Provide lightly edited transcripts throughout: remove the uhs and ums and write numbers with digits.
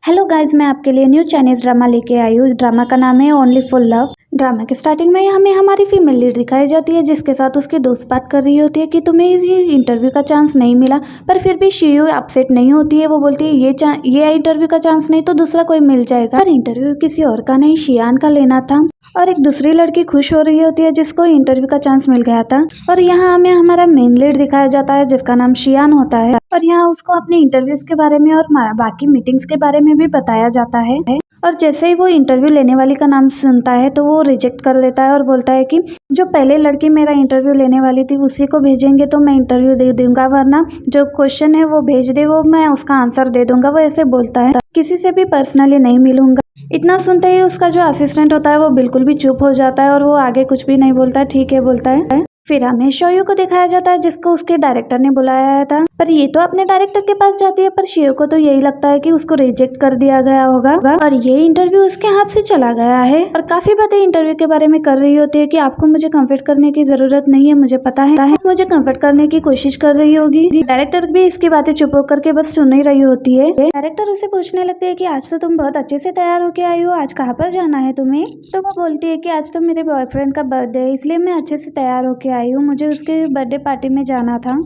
Hello guys, मैं आपके लिए न्यू चाइनीज ड्रामा लेके आई हूँ। ड्रामा का नाम है ओनली फॉर लव। ड्रामा के स्टार्टिंग में हमें हमारी फीमेल लीड दिखाई जाती है, जिसके साथ उसकी दोस्त बात कर रही होती है कि तुम्हें ये इंटरव्यू का चांस नहीं मिला। पर फिर भी शियू अपसेट नहीं होती है। वो बोलती है ये इंटरव्यू का चांस नहीं तो दूसरा कोई मिल जाएगा। पर इंटरव्यू किसी और का नहीं, शियान का लेना था। और एक दूसरी लड़की खुश हो रही होती है जिसको इंटरव्यू का चांस मिल गया था। और यहाँ हमें हमारा मेन लीड दिखाया जाता है जिसका नाम शियान होता है। और यहाँ उसको अपने इंटरव्यूज के बारे में और बाकी मीटिंग्स के बारे में भी बताया जाता है। और जैसे ही वो इंटरव्यू लेने वाली का नाम सुनता है तो वो रिजेक्ट कर देता है और बोलता है कि जो पहले लड़की मेरा इंटरव्यू लेने वाली थी उसी को भेजेंगे तो मैं इंटरव्यू दे दूंगा, वरना जो क्वेश्चन है वो भेज दे, वो मैं उसका आंसर दे दूंगा। वो ऐसे बोलता है, किसी से भी पर्सनली नहीं मिलूंगा। इतना सुनते ही उसका जो असिस्टेंट होता है वो बिल्कुल भी चुप हो जाता है और वो आगे कुछ भी नहीं बोलता है। ठीक है बोलता है। फिर हमें शियो को दिखाया जाता है जिसको उसके डायरेक्टर ने बुलाया था। पर ये तो अपने डायरेक्टर के पास जाती है, पर शियो को तो यही लगता है कि उसको रिजेक्ट कर दिया गया होगा और ये इंटरव्यू उसके हाथ से चला गया है। और काफी बातें इंटरव्यू के बारे में कर रही होती है कि आपको मुझे कंफर्ट करने की जरूरत नहीं है, मुझे पता है मुझे कंफर्ट करने की कोशिश कर रही होगी। डायरेक्टर भी इसकी बातें चुप होकर के बस सुन ही रही होती है। डायरेक्टर उसे पूछने लगते है कि आज तो तुम बहुत अच्छे से तैयार होके आई हो, आज कहाँ पर जाना है तुम्हें? तो वो बोलती है कि आज तो मेरे बॉयफ्रेंड का बर्थडे है, इसलिए मैं अच्छे से तैयार होके आई हूँ, मुझे उसके बर्थडे पार्टी में जाना था।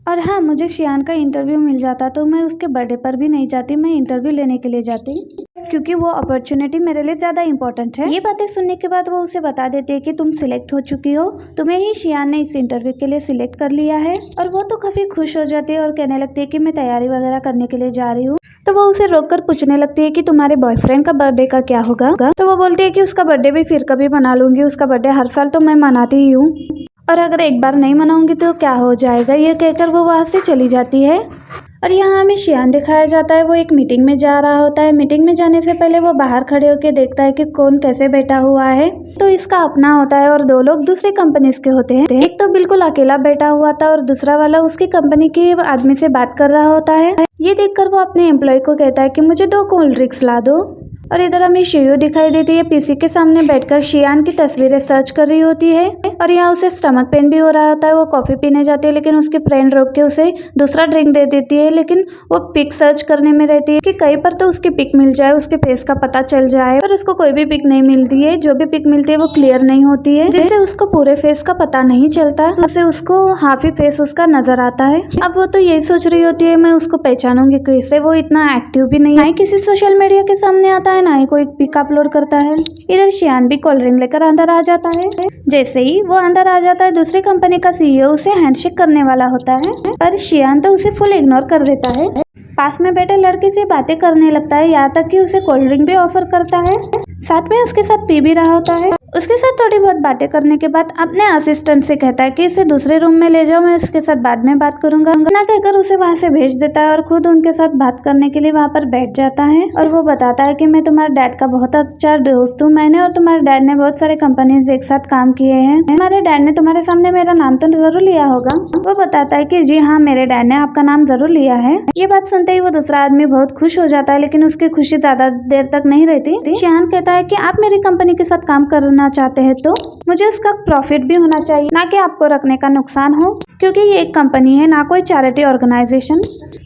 और हाँ, मुझे शियान का इंटरव्यू मिल जाता तो मैं उसके बर्थडे पर भी नहीं जाती, मैं इंटरव्यू लेने के लिए जाती, क्योंकि वो अपॉर्चुनिटी मेरे लिए ज़्यादा इंपॉर्टेंट है। ये बातें सुनने के बाद वो उसे बता देती है कि तुम सिलेक्ट हो चुकी हो, तुम्हें ही शियान ने इस इंटरव्यू के लिए सिलेक्ट कर लिया है। और वो तो काफ़ी खुश हो जाती है और कहने लगती है कि मैं तैयारी वगैरह करने के लिए जा रही हूँ। तो वो उसे रोककर पूछने लगती है कि तुम्हारे बॉयफ्रेंड का बर्थडे का क्या होगा? तो वो बोलती है कि उसका बर्थडे भी फिर कभी मना लूंगी, उसका बर्थडे हर साल तो मैं मनाती ही हूँ, और अगर एक बार नहीं मनाऊंगी तो क्या हो जाएगा। ये कहकर वो वहाँ से चली जाती है। और यहाँ हमें शियान दिखाया जाता है, वो एक मीटिंग में जा रहा होता है। मीटिंग में जाने से पहले वो बाहर खड़े होकर देखता है कि कौन कैसे बैठा हुआ है। तो इसका अपना होता है और दो लोग दूसरी कंपनीज के होते हैं। एक तो बिल्कुल अकेला बैठा हुआ था और दूसरा वाला उसकी कंपनी के आदमी से बात कर रहा होता है। ये देखकर वो अपने एम्प्लॉय को कहता है कि मुझे 2 कोल्ड ड्रिंक्स ला दो। और इधर हमें शियो दिखाई देती है, पीसी के सामने बैठकर शियान की तस्वीरें सर्च कर रही होती है। और यहाँ उसे स्टमक पेन भी हो रहा होता है। वो कॉफी पीने जाती है लेकिन उसकी फ्रेंड रोक के उसे दूसरा ड्रिंक दे देती है, लेकिन वो पिक सर्च करने में रहती है कि कहीं पर तो उसकी पिक मिल जाए, उसके फेस का पता चल जाए। पर उसको कोई भी पिक नहीं मिलती है, जो भी पिक मिलती है वो क्लियर नहीं होती है, जिससे उसको पूरे फेस का पता नहीं चलता, उससे उसको हाफ ही फेस उसका नजर आता है। अब वो तो यही सोच रही होती है मैं उसको पहचानूंगी कैसे, वो इतना एक्टिव भी नहीं है, किसी सोशल मीडिया के सामने आता है, ना ही कोई पिक अपलोड करता है। इधर शियान भी कोल्ड ड्रिंक लेकर अंदर आ जाता है। जैसे ही वो अंदर आ जाता है, दूसरी कंपनी का सीईओ उसे हैंडशेक करने वाला होता है, पर शियान तो उसे फुल इग्नोर कर देता है। पास में बैठे लड़के से बातें करने लगता है, यहाँ तक कि उसे कोल्ड ड्रिंक भी ऑफर करता है, साथ में उसके साथ पी भी रहा होता है। उसके साथ थोड़ी बहुत बातें करने के बाद अपने असिस्टेंट से कहता है कि इसे दूसरे रूम में ले जाओ, मैं इसके साथ बाद में बात करूंगा। ना कहकर उसे वहां से भेज देता है और खुद उनके साथ बात करने के लिए वहां पर बैठ जाता है। और वो बताता है कि मैं तुम्हारे डैड का बहुत अच्छा दोस्त हूँ, मैंने और तुम्हारे डैड ने बहुत सारे कंपनीज एक साथ काम किए हैं, हमारे डैड ने तुम्हारे सामने मेरा नाम तो जरूर लिया होगा। वो बताता है कि जी हाँ, मेरे डैड ने आपका नाम जरूर लिया है। ये बात सुनते ही वो दूसरा आदमी बहुत खुश हो जाता है, लेकिन उसकी खुशी ज्यादा देर तक नहीं रहती। शियान कहता है कि आप मेरी कंपनी के साथ काम करना चाहते हैं तो मुझे उसका प्रॉफिट भी होना चाहिए, ना कि आपको रखने का नुकसान हो, क्योंकि ये एक कंपनी है, ना कोई चैरिटी ऑर्गेनाइजेशन।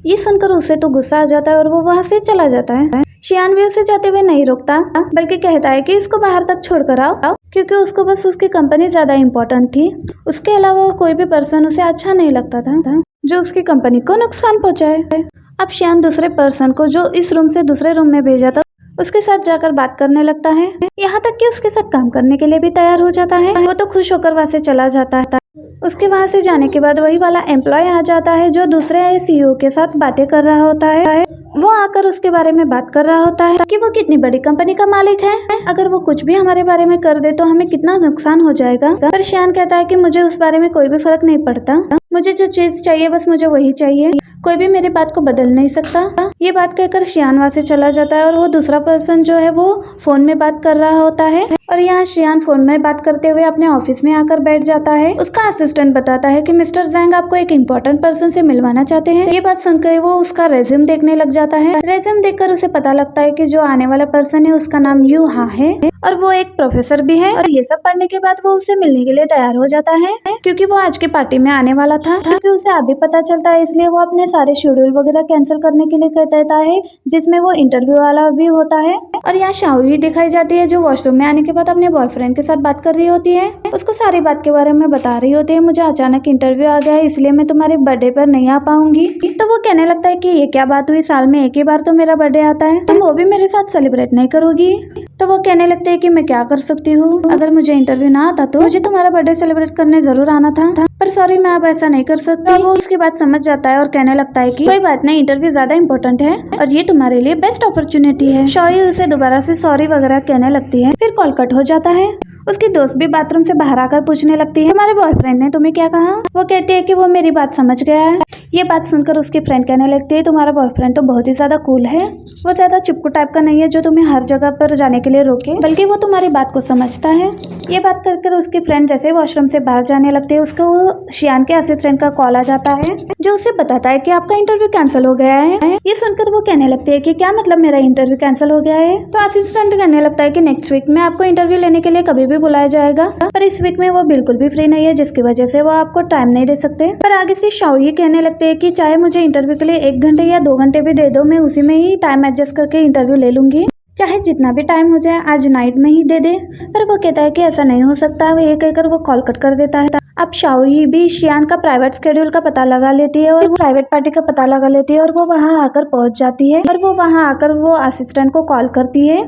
ये सुनकर उसे तो गुस्सा आ जाता है और वो वहां से चला जाता है। शियान भी उसे जाते हुए नहीं रोकता, बल्कि कहता है कि इसको बाहर तक छोड़कर आओ, क्योंकि उसको बस उसकी कंपनी ज्यादा इम्पोर्टेंट थी, उसके अलावा कोई भी पर्सन उसे अच्छा नहीं लगता था जो उसकी कंपनी को नुकसान पहुंचाए। अब शियान दूसरे पर्सन को जो इस रूम से दूसरे रूम में भेजा था उसके साथ जाकर बात करने लगता है, यहाँ तक कि उसके साथ काम करने के लिए भी तैयार हो जाता है। वो तो खुश होकर वहां से चला जाता है। उसके वहां से जाने के बाद वही वाला एम्प्लॉय आ जाता है जो दूसरे सीईओ के साथ बातें कर रहा होता है। वो आकर उसके बारे में बात कर रहा होता है कि वो कितनी बड़ी कंपनी का मालिक है, अगर वो कुछ भी हमारे बारे में कर दे तो हमें कितना नुकसान हो जाएगा। पर शियान कहता है कि मुझे उस बारे में कोई भी फर्क नहीं पड़ता, मुझे जो चीज चाहिए बस मुझे वही चाहिए, कोई भी मेरी बात को बदल नहीं सकता। ये बात कहकर शियान वहां से चला जाता है और वो दूसरा पर्सन जो है वो फोन में बात कर रहा होता है। और यहाँ शियान फोन में बात करते हुए अपने ऑफिस में आकर बैठ जाता है। उसका असिस्टेंट बताता है कि मिस्टर जैंग आपको एक इम्पोर्टेंट पर्सन से मिलवाना चाहते हैं। ये बात सुनकर वो उसका रेज्यूम देखने लग जाता है। रेज्यूम देखकर उसे पता लगता है कि जो आने वाला पर्सन है उसका नाम यूहा है। और वो एक प्रोफेसर भी है। और ये सब पढ़ने के बाद वो उससे मिलने के लिए तैयार हो जाता है क्योंकि वो आज की पार्टी में आने वाला था। क्योंकि उसे अभी पता चलता है इसलिए वो अपने सारे शेड्यूल वगैरह कैंसिल करने के लिए कहता है, जिसमें वो इंटरव्यू वाला भी होता है। और यहाँ शाओई दिखाई जाती है जो वॉशरूम में आने के बाद अपने बॉयफ्रेंड के साथ बात कर रही होती है। उसको सारी बात के बारे में बता रही होती है, मुझे अचानक इंटरव्यू आ गया है इसलिए मैं तुम्हारे बर्थडे पर नहीं आ पाऊंगी। तो वो कहने लगता है कि ये क्या बात हुई, साल में एक ही बार तो मेरा बर्थडे आता है, तुम वो भी मेरे साथ सेलिब्रेट नहीं करोगी। तो वो कहने लगते हैं कि मैं क्या कर सकती हूँ, अगर मुझे इंटरव्यू ना आता तो मुझे तुम्हारा बर्थडे सेलिब्रेट करने जरूर आना था, पर सॉरी मैं अब ऐसा नहीं कर सकती। तो वो उसकी बात समझ जाता है और कहने लगता है कि कोई बात नहीं, इंटरव्यू ज्यादा इंपॉर्टेंट है और ये तुम्हारे लिए बेस्ट अपॉर्चुनिटी है। शाओई उसे दोबारा से सॉरी वगैरह कहने लगती है। फिर कॉल कट हो जाता है। उसकी दोस्त भी बाथरूम से बाहर आकर पूछने लगती है तुम्हारे बॉयफ्रेंड ने तुम्हें क्या कहा। वो कहती है कि वो मेरी बात समझ गया है। ये बात सुनकर उसकी फ्रेंड कहने लगती है तुम्हारा बॉयफ्रेंड तो बहुत ही ज्यादा कूल है, वो ज्यादा चिपकू टाइप का नहीं है जो तुम्हें हर जगह पर जाने के लिए रोके, बल्कि वो तुम्हारी बात को समझता है। ये बात कर उसकी फ्रेंड जैसे वॉशरूम से बाहर जाने लगती है उसको शियान के असिस्टेंट का कॉल आ जाता है जो उसे बताता है कि आपका इंटरव्यू कैंसिल हो गया है। ये सुनकर वो कहने लगती है कि क्या मतलब मेरा इंटरव्यू कैंसिल हो गया है। तो असिस्टेंट कहने लगता है कि नेक्स्ट वीक में आपको इंटरव्यू लेने के लिए कभी भी बुलाया जाएगा, पर इस वीक में वो बिल्कुल भी फ्री नहीं है जिसकी वजह से वो आपको टाइम नहीं दे सकते। पर आगे से शाओई कहने लगते हैं कि चाहे मुझे इंटरव्यू के लिए 1 घंटे या 2 घंटे भी दे दो, मैं उसी में ही टाइम एडजस्ट करके इंटरव्यू ले लूंगी, चाहे जितना भी टाइम हो जाए आज नाइट में ही दे दे। पर वो कहता है कि ऐसा नहीं हो सकता। वो ये कहकर वो कॉल कट कर देता है। अब शाओई भी शियान का प्राइवेट स्केड्यूल का पता लगा लेती है और वो प्राइवेट पार्टी का पता लगा लेती है और वो वहां आकर पहुंच जाती है। और वो वहां आकर वो असिस्टेंट को कॉल करती है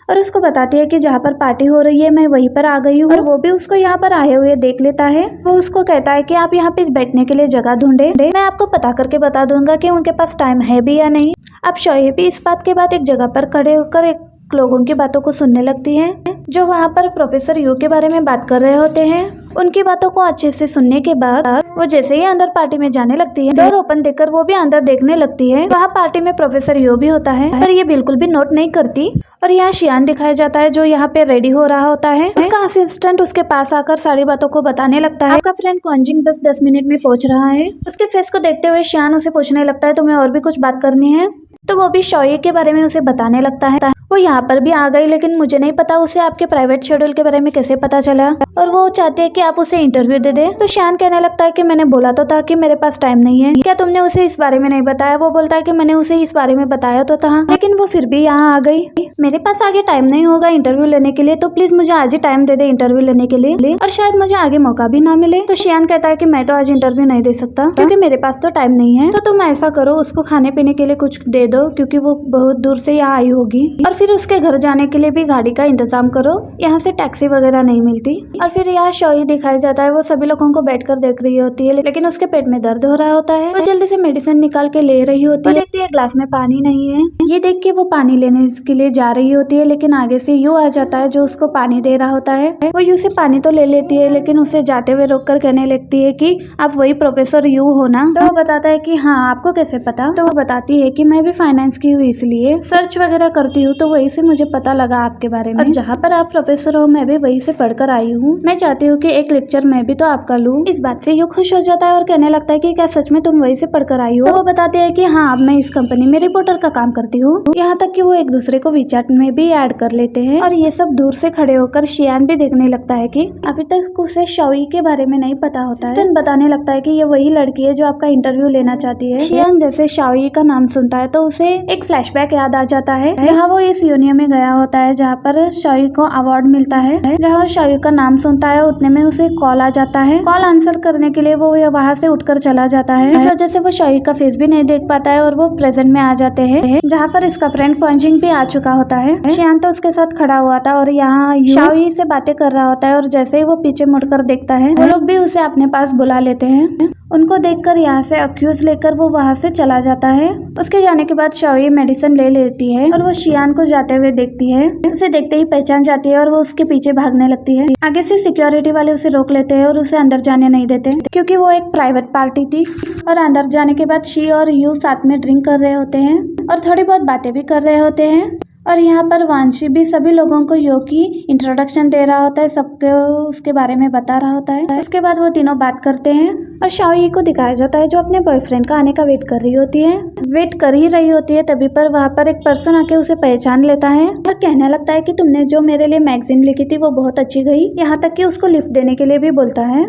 और उसको बताती है कि जहाँ पर पार्टी हो रही है मैं वहीं पर आ गई हूँ। और वो भी उसको यहाँ पर आए हुए देख लेता है। वो उसको कहता है कि आप यहाँ पे बैठने के लिए जगह ढूंढे, मैं आपको पता करके बता दूंगा कि उनके पास टाइम है भी या नहीं। अब शाओई भी इस बात के बाद एक जगह पर खड़े होकर एक लोगों की बातों को सुनने लगती है जो वहाँ पर प्रोफेसर यू के बारे में बात कर रहे होते हैं। उनकी बातों को अच्छे से सुनने के बाद वो जैसे ही अंदर पार्टी में जाने लगती है, डोर ओपन देखकर वो भी अंदर देखने लगती है। वहाँ पार्टी में प्रोफेसर यू भी होता है पर ये बिल्कुल भी नोट नहीं करती। और यहाँ शियान दिखाया जाता है जो यहाँ पे रेडी हो रहा होता है। उसका असिस्टेंट उसके पास आकर सारी बातों को बताने लगता है। आपका फ्रेंड क्वांजिंग बस 10 मिनट में पहुंच रहा है। उसके फेस को देखते हुए शियान उसे पूछने लगता है तुम्हें और भी कुछ बात करनी है। तो वो भी शाओई के बारे में उसे बताने लगता है। वो यहाँ पर भी आ गई लेकिन मुझे नहीं पता उसे आपके प्राइवेट शेड्यूल के बारे में कैसे पता चला, और वो चाहते हैं कि आप उसे इंटरव्यू दे दे। तो शियान कहने लगता है कि मैंने बोला तो था कि मेरे पास टाइम नहीं है, क्या तुमने उसे इस बारे में नहीं बताया। वो बोलता है कि मैंने उसे इस बारे में बताया तो था लेकिन वो फिर भी यहाँ आ गई। मेरे पास आगे टाइम नहीं होगा इंटरव्यू लेने के लिए, तो प्लीज मुझे आज ही टाइम दे दे इंटरव्यू लेने के लिए, और शायद मुझे आगे मौका भी ना मिले। तो शियान कहता है कि मैं तो आज इंटरव्यू नहीं दे सकता क्योंकि मेरे पास तो टाइम नहीं है। तो तुम ऐसा करो उसको खाने पीने के लिए कुछ दे दो क्योंकि वो बहुत दूर से यहाँ आई होगी, और फिर उसके घर जाने के लिए भी गाड़ी का इंतजाम करो, यहाँ से टैक्सी वगैरह नहीं मिलती। और फिर यहाँ शाओई दिखाई जाता है वो सभी लोगों को बैठकर देख रही होती है लेकिन उसके पेट में दर्द हो रहा होता है। वो जल्दी से मेडिसिन निकाल के ले रही होती है। देखती है ग्लास में पानी नहीं है। ये देख के वो पानी लेने के लिए जा रही होती है लेकिन आगे से यू आ जाता है जो उसको पानी दे रहा होता है। वो यू से पानी तो ले लेती है लेकिन उसे जाते हुए रोक कर कहने लगती है कि आप वही प्रोफेसर यू हो ना। तो वो बताता है कि हाँ आपको कैसे पता। तो वो बताती है कि मैं भी फाइनेंस की हूँ इसलिए सर्च वगैरह करती हूँ, तो वही से मुझे पता लगा आपके बारे में, और जहाँ पर आप प्रोफेसर हो मैं भी वही से पढ़कर आई हूँ। मैं चाहती हूँ कि एक लेक्चर मैं भी तो आपका लूँ। इस बात से यू खुश हो जाता है और कहने लगता है कि क्या सच में तुम वही से पढ़कर आई हो। तो वो बताते हैं कि हाँ अब मैं इस कंपनी में रिपोर्टर का काम करती हूँ। यहाँ तक कि वो एक दूसरे को विचार में भी ऐड कर लेते हैं। और ये सब दूर से खड़े होकर शियान भी देखने लगता है कि अभी तक उसे शाओई के बारे में नहीं पता होता है। बताने लगता है कि ये वही लड़की है जो आपका इंटरव्यू लेना चाहती है। शियान जैसे शाओई का नाम सुनता है तो उसे एक फ्लैशबैक याद आ जाता है जहाँ वो इस यूनियन में गया होता है जहाँ पर शाओई को अवार्ड मिलता है। जहाँ शाओई का नाम सुनता है उतने में उसे कॉल आ जाता है। कॉल आंसर करने के लिए वो वहाँ से उठकर चला जाता है। इस वजह से वो शाओई का फेस भी नहीं देख पाता है और वो प्रेजेंट में आ जाते हैं जहाँ पर इसका फ्रेंड क्वांजिंग भी आ चुका होता है। शियान तो उसके साथ खड़ा हुआ था और यहाँ शाओई से बातें कर रहा होता है और जैसे ही वो पीछे मुड़कर देखता है वो लोग भी उसे अपने पास बुला लेते हैं। उनको देखकर यहाँ से अक्यूज लेकर वो वहाँ से चला जाता है। उसके जाने के बाद शाओई मेडिसिन ले लेती है और वो शियान को जाते हुए देखती है। उसे देखते ही पहचान जाती है और वो उसके पीछे भागने लगती है। आगे से सिक्योरिटी वाले उसे रोक लेते हैं और उसे अंदर जाने नहीं देते क्योंकि वो एक प्राइवेट पार्टी थी। और अंदर जाने के बाद शी और यू साथ में ड्रिंक कर रहे होते हैं और थोड़ी बहुत बातें भी कर रहे होते हैं। और यहाँ पर वांशी भी सभी लोगों को यो की इंट्रोडक्शन दे रहा होता है, सबको उसके बारे में बता रहा होता है। उसके बाद वो तीनों बात करते हैं और शाओई को दिखाया जाता है जो अपने बॉयफ्रेंड का आने का वेट कर रही होती है। वेट कर ही रही होती है तभी पर वहाँ पर एक पर्सन आके उसे पहचान लेता है और कहने लगता है कि तुमने जो मेरे लिए मैगजीन लिखी थी वो बहुत अच्छी गई, यहाँ तक कि उसको लिफ्ट देने के लिए भी बोलता है।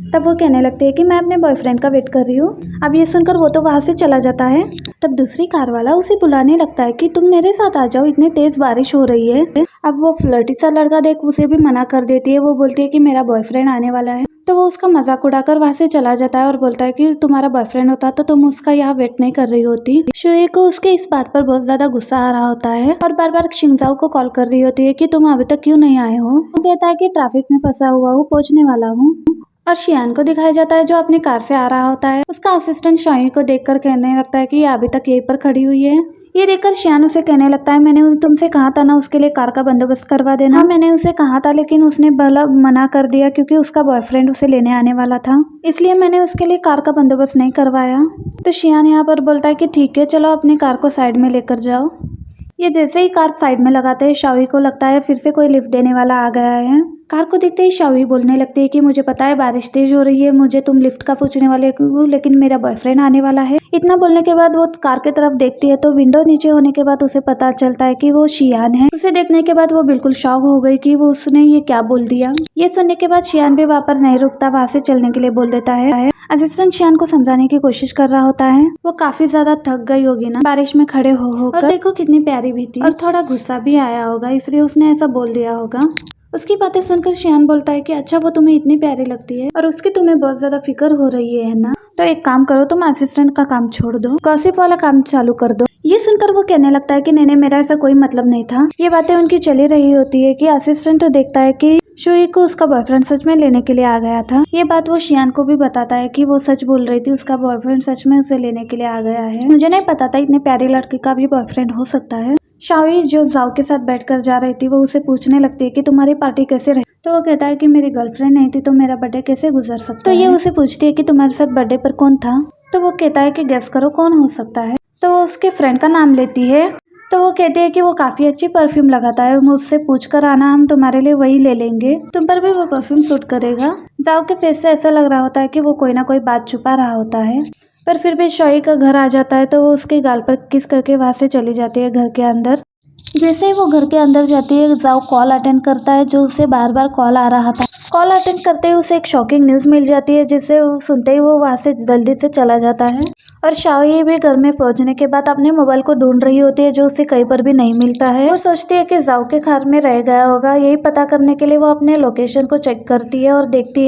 तब वो कहने लगती है कि मैं अपने बॉयफ्रेंड का वेट कर रही हूँ। अब ये सुनकर वो तो वहाँ से चला जाता है। तब दूसरी कार वाला उसे बुलाने लगता है कि तुम मेरे साथ आ जाओ, इतनी तेज बारिश हो रही है। अब वो फ्लर्टी सा लड़का देख उसे भी मना कर देती है। वो बोलती है कि मेरा बॉयफ्रेंड आने वाला है। तो वो उसका मजाक उड़ाकर वहाँ से चला जाता है और बोलता है कि तुम्हारा बॉयफ्रेंड होता तो तुम उसका यहाँ वेट नहीं कर रही होती। शोए को उसके इस बात पर बहुत ज्यादा गुस्सा आ रहा होता है और बार बार शिंगजाओ को कॉल कर रही होती है कि तुम अभी तक क्यों नहीं आए हो। वो कहता है कि ट्रैफिक में फंसा हुआ हूँ, पहुंचने वाला हूँ। और शियान को दिखाया जाता है जो अपनी कार से आ रहा होता है। उसका असिस्टेंट शाई को देखकर कहने लगता है कि ये अभी तक यहीं पर खड़ी हुई है। ये देखकर शियान उसे कहने लगता है मैंने तुमसे कहा था ना उसके लिए कार का बंदोबस्त करवा देना। हाँ, मैंने उसे कहा था लेकिन उसने भला मना कर दिया क्योंकि उसका बॉयफ्रेंड उसे लेने आने वाला था, इसलिए मैंने उसके लिए कार का बंदोबस्त नहीं करवाया। तो शियान यहाँ पर बोलता है कि ठीक है, चलो अपनी कार को साइड में लेकर जाओ। ये जैसे ही कार साइड में लगाते हैं शाओई को लगता है फिर से कोई लिफ्ट देने वाला आ गया है। कार को देखते ही शाओई बोलने लगती है कि मुझे पता है बारिश तेज हो रही है, मुझे तुम लिफ्ट का पूछने वाले हो, लेकिन मेरा बॉयफ्रेंड आने वाला है। इतना बोलने के बाद वो कार की तरफ देखती है तो विंडो नीचे होने के बाद उसे पता चलता है कि वो शियान है। उसे देखने के बाद वो बिल्कुल शॉक हो गई कि वो उसने ये क्या बोल दिया। ये सुनने के बाद शियान भी वहाँ पर नहीं रुकता, वहाँ से चलने के लिए बोल देता है। असिस्टेंट शियान को समझाने की कोशिश कर रहा होता है। वो काफी ज्यादा थक गई होगी ना बारिश में खड़े हो होकर, और देखो कितनी प्यारी भी थी, और थोड़ा गुस्सा भी आया होगा इसलिए उसने ऐसा बोल दिया होगा। उसकी बातें सुनकर शियान बोलता है कि अच्छा वो तुम्हें इतनी प्यारी लगती है और उसकी तुम्हें बहुत ज्यादा फिक्र हो रही है ना, तो एक काम करो, तुम असिस्टेंट का काम छोड़ दो, गॉसिप वाला काम चालू कर दो। ये सुनकर वो कहने लगता है कि नहीं, मेरा ऐसा कोई मतलब नहीं था। ये बातें उनकी चली रही होती है कि असिस्टेंट देखता है कि शुई को उसका बॉयफ्रेंड सच में लेने के लिए आ गया था। ये बात वो शियान को भी बताता है कि वो सच बोल रही थी, उसका बॉयफ्रेंड सच में उसे लेने के लिए आ गया है। मुझे नहीं पता था इतने प्यारी लड़की का भी बॉयफ्रेंड हो सकता है। शाओई जो जाओ के साथ बैठकर जा रही थी वो उसे पूछने लगती है कि तुम्हारी पार्टी कैसे रही। तो वो कहता है कि मेरी गर्लफ्रेंड नहीं थी तो मेरा बर्थडे कैसे गुजर सकता है। तो ये उसे पूछती है कि तुम्हारे साथ बर्थडे पर कौन था। तो वो कहता है कि गेस करो कौन हो सकता है। तो वो उसके फ्रेंड का नाम लेती है। तो वो कहती है कि वो काफी अच्छी परफ्यूम लगाता है, मुझसे पूछ कर आना, हम तुम्हारे लिए वही ले लेंगे, तुम पर भी वो परफ्यूम सूट करेगा। जाओ के फेस से ऐसा लग रहा होता है कि वो कोई ना कोई बात छुपा रहा होता है, पर फिर भी शोई का घर आ जाता है तो वो उसके गाल पर किस करके वहां से चली जाती है घर के अंदर। जैसे ही वो घर के अंदर जाती है जाओ कॉल अटेंड करता है जो उसे बार बार कॉल आ रहा था। कॉल अटेंड करते ही उसे एक शॉकिंग न्यूज़ मिल जाती है जिसे वो सुनते ही वो वहाँ से जल्दी से चला जाता है। और शाओई भी घर में पहुंचने के बाद अपने मोबाइल को ढूंढ रही होती है जो उसे कहीं पर भी नहीं मिलता है। वो सोचती है कि जाओ के घर में रह गया होगा, यही पता करने के लिए वो अपने लोकेशन को चेक करती है और देखती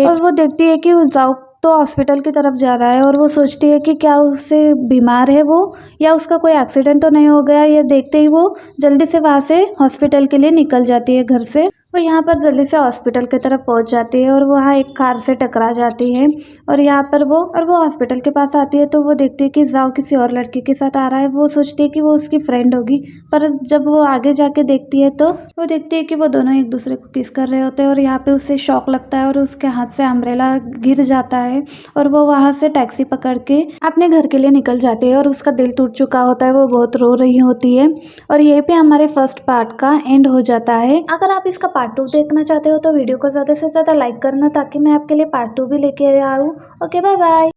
है कि वो जाओ तो हॉस्पिटल की तरफ जा रहा है और वो सोचती है कि क्या उससे बीमार है वो, या उसका कोई एक्सीडेंट तो नहीं हो गया। ये देखते ही वो जल्दी से वहाँ से हॉस्पिटल के लिए निकल जाती है घर से। वो यहाँ पर जल्दी से हॉस्पिटल की तरफ पहुँच जाती है और वहाँ एक कार से टकरा जाती है और यहाँ पर वो हॉस्पिटल के पास आती है तो वो देखती है कि जाओ किसी और लड़की के साथ आ रहा है। वो सोचती है कि वो उसकी फ्रेंड होगी, पर जब वो आगे जाके देखती है तो वो देखती है कि वो दोनों एक दूसरे को किस कर रहे होते हैं और यहाँ पे उसे शॉक लगता है और उसके हाथ से अम्ब्रेला गिर जाता है और वो वहाँ से टैक्सी पकड़ के अपने घर के लिए निकल जाती है और उसका दिल टूट चुका होता है, वो बहुत रो रही होती है। और यहीं पे हमारे फर्स्ट पार्ट का एंड हो जाता है। अगर आप इसका पार्ट 2 देखना चाहते हो तो वीडियो को ज़्यादा से ज़्यादा लाइक करना ताकि मैं आपके लिए पार्ट 2 भी लेके आऊँ। Okay, bye bye.